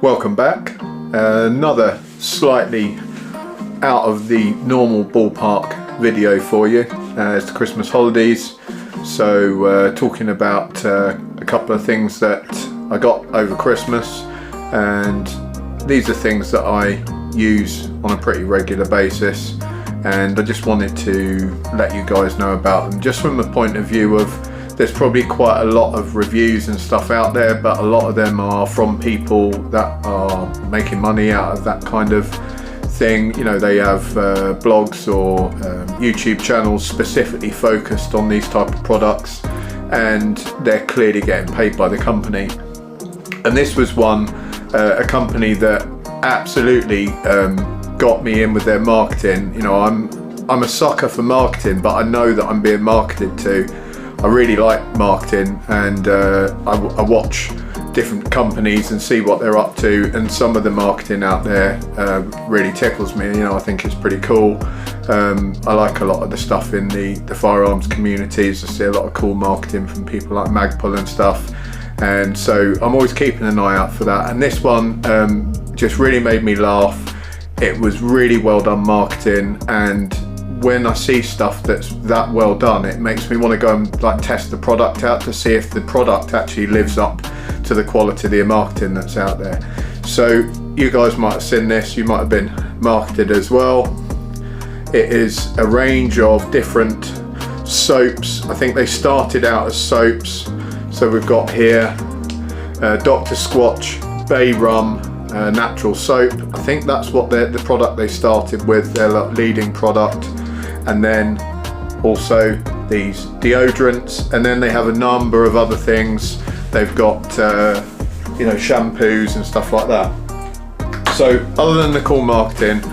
Welcome back. Another slightly out of the normal ballpark video for you. It's the Christmas holidays, so talking about a couple of things that I got over Christmas, and these are things that I use on a pretty regular basis, and I just wanted to let you guys know about them, just from the point of view of there's probably quite a lot of reviews and stuff out there, but a lot of them are from people that are making money out of that kind of thing. You know, they have blogs or YouTube channels specifically focused on these type of products, and they're clearly getting paid by the company. And this was one, a company that absolutely got me in with their marketing. You know, I'm a sucker for marketing, but I know that I'm being marketed to. I really like marketing, and I watch different companies and see what they're up to, and some of the marketing out there really tickles me. You know, I think it's pretty cool. I like a lot of the stuff in the firearms communities. I see a lot of cool marketing from people like Magpul and stuff, and so I'm always keeping an eye out for that. And this one just really made me laugh. It was really well done marketing, and when I see stuff that's that well done, it makes me want to go and like test the product out to see if the product actually lives up to the quality of the marketing that's out there. So you guys might have seen this, you might have been marketed as well. It is a range of different soaps. I think they started out as soaps. So we've got here Dr. Squatch Bay Rum natural soap. I think that's what the product they started with, their leading product. And then also these deodorants, and then they have a number of other things. They've got you know, shampoos and stuff like that. So other than the cool marketing,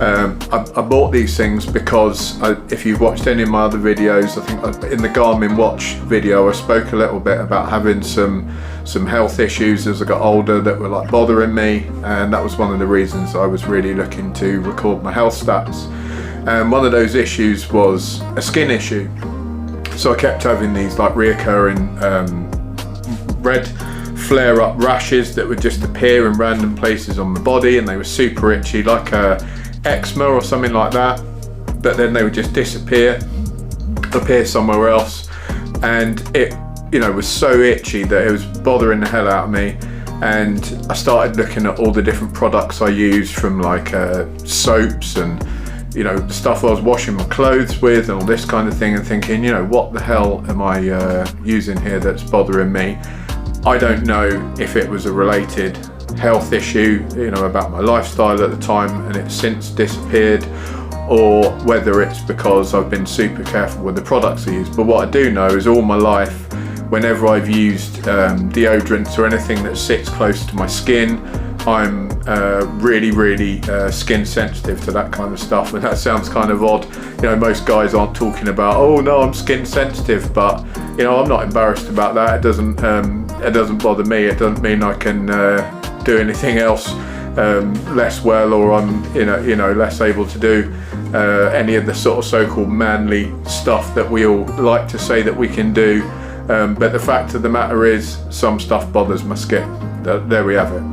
I bought these things because if you've watched any of my other videos, I think in the Garmin watch video I spoke a little bit about having some health issues as I got older that were like bothering me, and that was one of the reasons I was really looking to record my health stats. And one of those issues was a skin issue. So I kept having these like reoccurring red flare-up rashes that would just appear in random places on the body, and they were super itchy, like eczema or something like that. But then they would just disappear, appear somewhere else, and it, you know, was so itchy that it was bothering the hell out of me. And I started looking at all the different products I use, from like soaps and, you know, the stuff I was washing my clothes with and all this kind of thing, and thinking, you know, what the hell am I using here that's bothering me? I don't know if it was a related health issue, you know, about my lifestyle at the time and it's since disappeared, or whether it's because I've been super careful with the products I use. But what I do know is all my life, whenever I've used deodorants or anything that sits close to my skin, I'm really skin sensitive to that kind of stuff. And that sounds kind of odd. You know, most guys aren't talking about, oh no, I'm skin sensitive, but you know, I'm not embarrassed about that. It doesn't bother me. It doesn't mean I can do anything else less well, or I'm you know less able to do any of the sort of so-called manly stuff that we all like to say that we can do. But the fact of the matter is, some stuff bothers my skin. There we have it.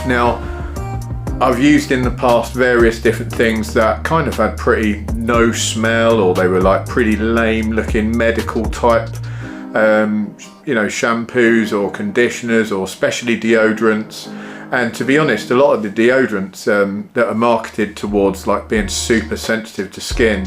Now, I've used in the past various different things that kind of had pretty no smell, or they were like pretty lame looking medical type you know, shampoos or conditioners, or especially deodorants. And to be honest, a lot of the deodorants that are marketed towards like being super sensitive to skin,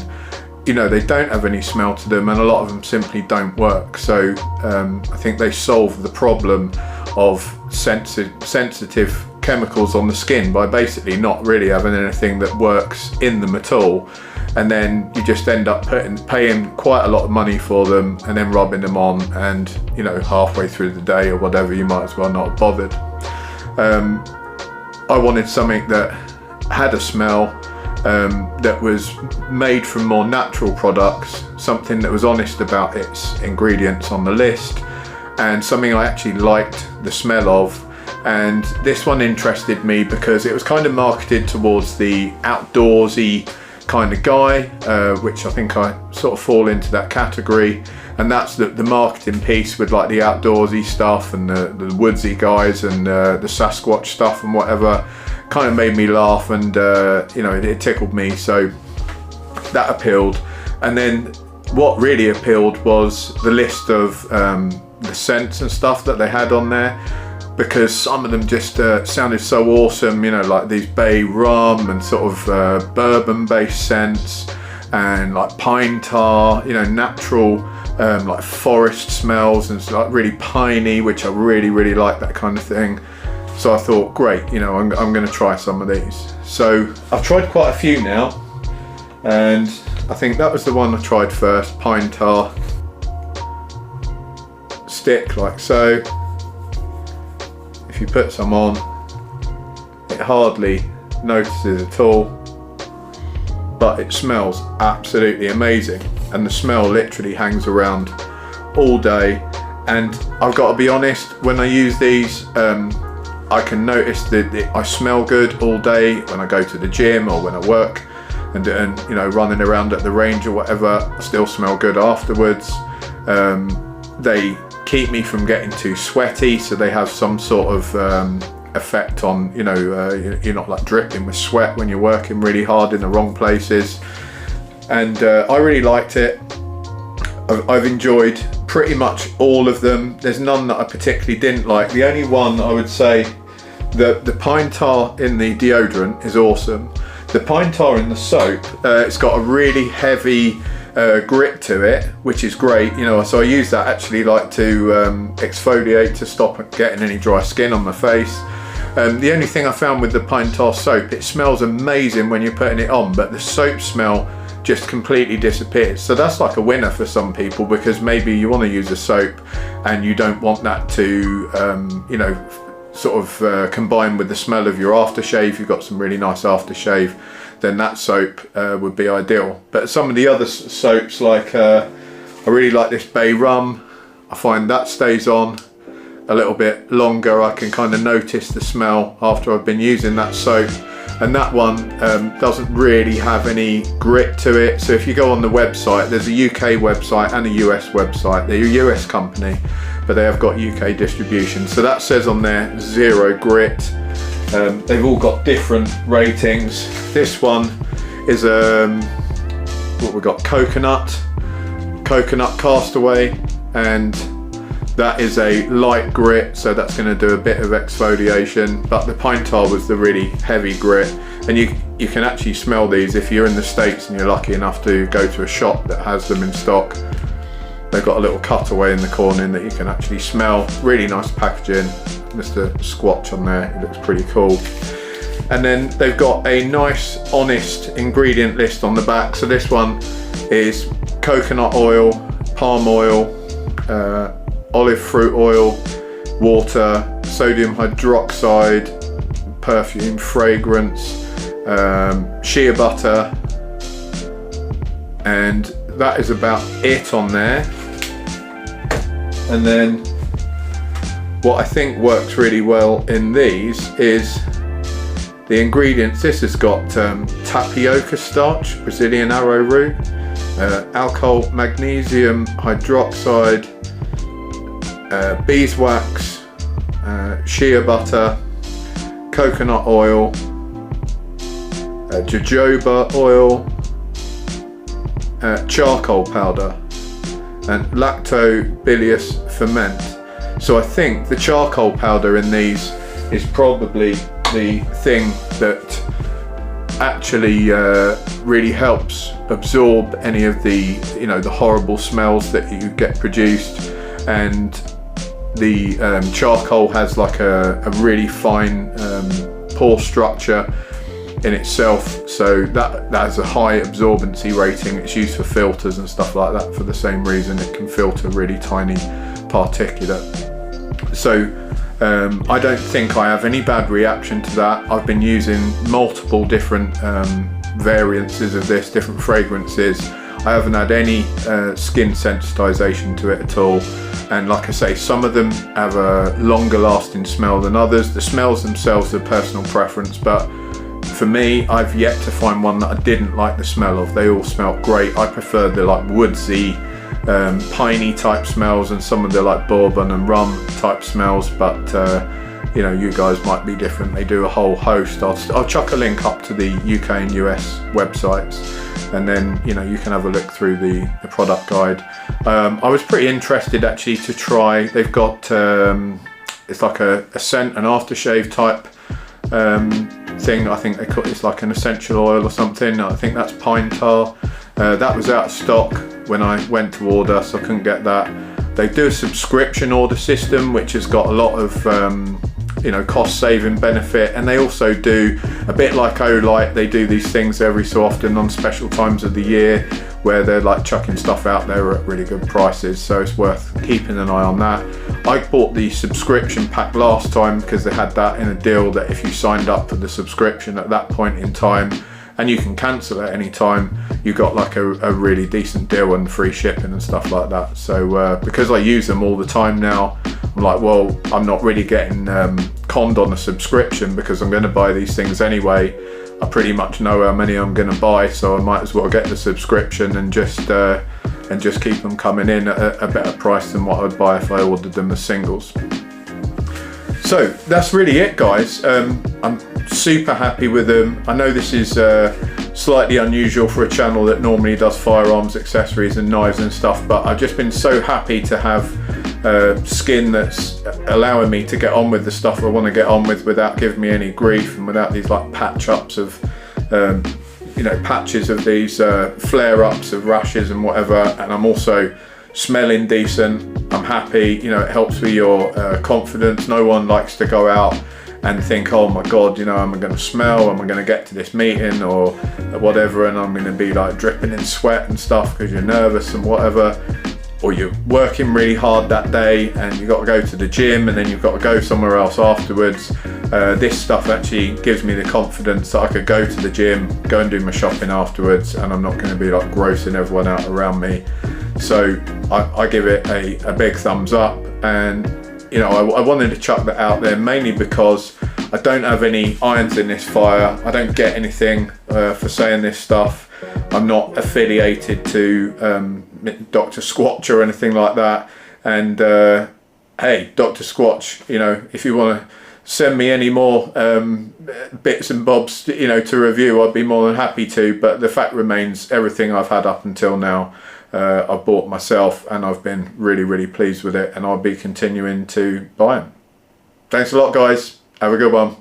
you know, they don't have any smell to them, and a lot of them simply don't work. So I think they solve the problem of sensitive chemicals on the skin by basically not really having anything that works in them at all, and then you just end up paying quite a lot of money for them and then rubbing them on, and you know, halfway through the day or whatever, you might as well not have bothered. I wanted something that had a smell, that was made from more natural products, something that was honest about its ingredients on the list, and something I actually liked the smell of. And this one interested me because it was kind of marketed towards the outdoorsy kind of guy, which I think I sort of fall into that category, and that's the marketing piece with like the outdoorsy stuff and the woodsy guys and the Sasquatch stuff and whatever kind of made me laugh, and you know, it tickled me, so that appealed. And then what really appealed was the list of the scents and stuff that they had on there, because some of them just sounded so awesome, you know, like these bay rum and sort of bourbon based scents, and like pine tar, you know, natural like forest smells, and like really piney, which I really like that kind of thing. So I thought, great, you know, I'm going to try some of these. So I've tried quite a few now, and I think that was the one I tried first, pine tar. Stick like so. If you put some on, it hardly notices at all, but it smells absolutely amazing, and the smell literally hangs around all day. And I've got to be honest, when I use these, I can notice that I smell good all day when I go to the gym or when I work, and you know, running around at the range or whatever, I still smell good afterwards. They keep me from getting too sweaty, so they have some sort of effect on, you know, you're not like dripping with sweat when you're working really hard in the wrong places. And I really liked it. I've enjoyed pretty much all of them. There's none that I particularly didn't like. The only one I would say, the pine tar in the deodorant is awesome. The pine tar in the soap, it's got a really heavy grit to it, which is great, you know, so I use that actually like to exfoliate, to stop getting any dry skin on my face. The only thing I found with the pine tar soap, it smells amazing when you're putting it on, but the soap smell just completely disappears. So that's like a winner for some people, because maybe you want to use a soap and you don't want that to you know, sort of combine with the smell of your aftershave. You've got some really nice aftershave, then that soap would be ideal. But some of the other soaps, like I really like this bay rum. I find that stays on a little bit longer. I can kind of notice the smell after I've been using that soap. And that one doesn't really have any grit to it. So if you go on the website, there's a UK website and a US website. They're a US company, but they have got UK distribution. So that says on there 0 grit. They've all got different ratings. This one is what we got, coconut castaway, and that is a light grit, so that's going to do a bit of exfoliation. But the pine tar was the really heavy grit, and you can actually smell these if you're in the States and you're lucky enough to go to a shop that has them in stock. They've got a little cutaway in the corner that you can actually smell. Really nice packaging. Mr. Squatch on there, it looks pretty cool. And then they've got a nice honest ingredient list on the back. So this one is coconut oil, palm oil, olive fruit oil, water, sodium hydroxide, perfume, fragrance, shea butter, and that is about it on there. And then what I think works really well in these is the ingredients. This has got tapioca starch, Brazilian arrowroot, alcohol, magnesium hydroxide, beeswax, shea butter, coconut oil, jojoba oil, charcoal powder, and lactobacillus ferment. So I think the charcoal powder in these is probably the thing that actually really helps absorb any of the, you know, the horrible smells that you get produced. And the charcoal has like a really fine pore structure in itself, so that has a high absorbency rating. It's used for filters and stuff like that for the same reason. It can filter really tiny particulate. So I don't think I have any bad reaction to that. I've been using multiple different variances of this, different fragrances. I haven't had any skin sensitization to it at all. And like I say, some of them have a longer lasting smell than others. The smells themselves are personal preference, but for me, I've yet to find one that I didn't like the smell of. They all smelled great. I prefer the like woodsy, piney type smells, and some of the like bourbon and rum type smells, but you know, you guys might be different. They do a whole host. I'll chuck a link up to the UK and US websites, and then, you know, you can have a look through the product guide. I was pretty interested actually to try, they've got it's like a scent and aftershave type thing. I think they call it's like an essential oil or something. I think that's pine tar. That was out of stock when I went to order, so I couldn't get that. They do a subscription order system, which has got a lot of you know, cost saving benefit, and they also do a bit like Olight. They do these things every so often on special times of the year where they're like chucking stuff out there at really good prices, so it's worth keeping an eye on that. I bought the subscription pack last time because they had that in a deal that if you signed up for the subscription at that point in time, and you can cancel at any time, you got like a really decent deal and free shipping and stuff like that. So because I use them all the time now, I'm like, well, I'm not really getting conned on a subscription because I'm going to buy these things anyway. I pretty much know how many I'm going to buy, so I might as well get the subscription and just keep them coming in at a better price than what I'd buy if I ordered them as singles. So that's really it, guys. I'm super happy with them. I know this is slightly unusual for a channel that normally does firearms, accessories and knives and stuff, but I've just been so happy to have skin that's allowing me to get on with the stuff I want to get on with without giving me any grief, and without these like patch ups of you know, patches of these flare ups of rashes and whatever. And I'm also smelling decent. I'm happy, you know, it helps with your confidence. No one likes to go out and think, oh my god, you know, am I going to smell, am I going to get to this meeting or whatever, and I'm going to be like dripping in sweat and stuff because you're nervous and whatever, or you're working really hard that day and you've got to go to the gym and then you've got to go somewhere else afterwards. This stuff actually gives me the confidence that I could go to the gym, go and do my shopping afterwards, and I'm not going to be like grossing everyone out around me. So I give it a big thumbs up, and you know, I wanted to chuck that out there mainly because I don't have any irons in this fire. I don't get anything for saying this stuff. I'm not affiliated to Dr. Squatch or anything like that. And hey, Dr. Squatch, you know, if you want to send me any more bits and bobs, you know, to review, I'd be more than happy to. But the fact remains, everything I've had up until now, I've bought myself, and I've been really pleased with it, and I'll be continuing to buy them. Thanks a lot, guys. Have a good one.